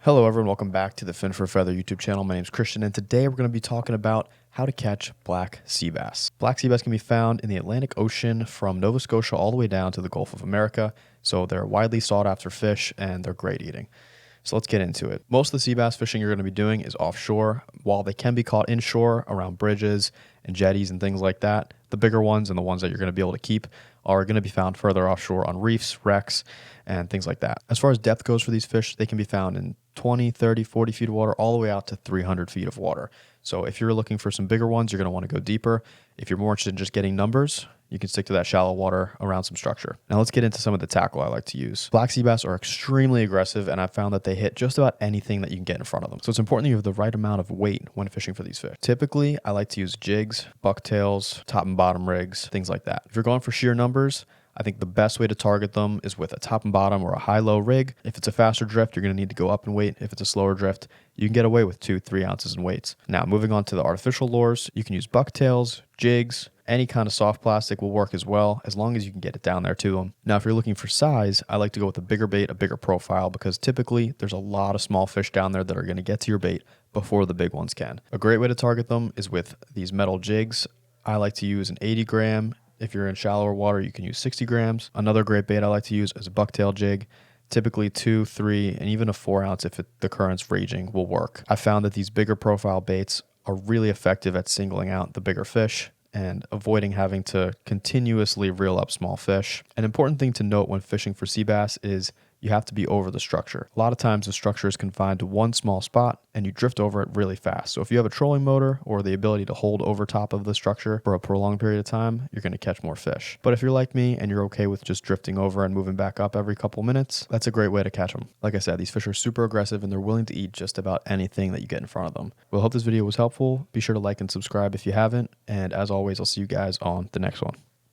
Hello everyone, welcome back to the Fin for a Feather YouTube channel. My name is Christian and today we're going to be talking about how to catch black sea bass. Black sea bass can be found in the Atlantic Ocean from Nova Scotia all the way down to the Gulf of America. So they're widely sought after fish and they're great eating. So let's get into it. Most of the sea bass fishing you're going to be doing is offshore. While they can be caught inshore around bridges and jetties and things like that, the bigger ones and the ones that you're going to be able to keep are going to be found further offshore on reefs, wrecks, and things like that. As far as depth goes for these fish, they can be found in 20, 30, 40 feet of water, all the way out to 300 feet of water. So if you're looking for some bigger ones, you're going to want to go deeper. If you're more interested in just getting numbers, you can stick to that shallow water around some structure. Now let's get into some of the tackle I like to use. Black sea bass are extremely aggressive, and I've found that they hit just about anything that you can get in front of them. So it's important that you have the right amount of weight when fishing for these fish. Typically, I like to use jigs, bucktails, top and bottom rigs, things like that. If you're going for sheer numbers, I think the best way to target them is with a top and bottom or a high-low rig. If it's a faster drift, you're going to need to go up in weight. If it's a slower drift, you can get away with 2-3 ounces in weights. Now, moving on to the artificial lures, you can use bucktails, jigs, any kind of soft plastic will work as well, as long as you can get it down there to them. Now, if you're looking for size, I like to go with a bigger bait, a bigger profile, because typically there's a lot of small fish down there that are going to get to your bait before the big ones can. A great way to target them is with these metal jigs. I like to use an 80 gram. If you're in shallower water, you can use 60 grams. Another great bait I like to use is a bucktail jig. Typically 2, 3, and even a 4 ounce if the current's raging will work. I found that these bigger profile baits are really effective at singling out the bigger fish and avoiding having to continuously reel up small fish. An important thing to note when fishing for sea bass is you have to be over the structure. A lot of times the structure is confined to one small spot and you drift over it really fast. So if you have a trolling motor or the ability to hold over top of the structure for a prolonged period of time, you're going to catch more fish. But if you're like me and you're okay with just drifting over and moving back up every couple minutes, that's a great way to catch them. Like I said, these fish are super aggressive and they're willing to eat just about anything that you get in front of them. Well, I hope this video was helpful. Be sure to like and subscribe if you haven't. And as always, I'll see you guys on the next one.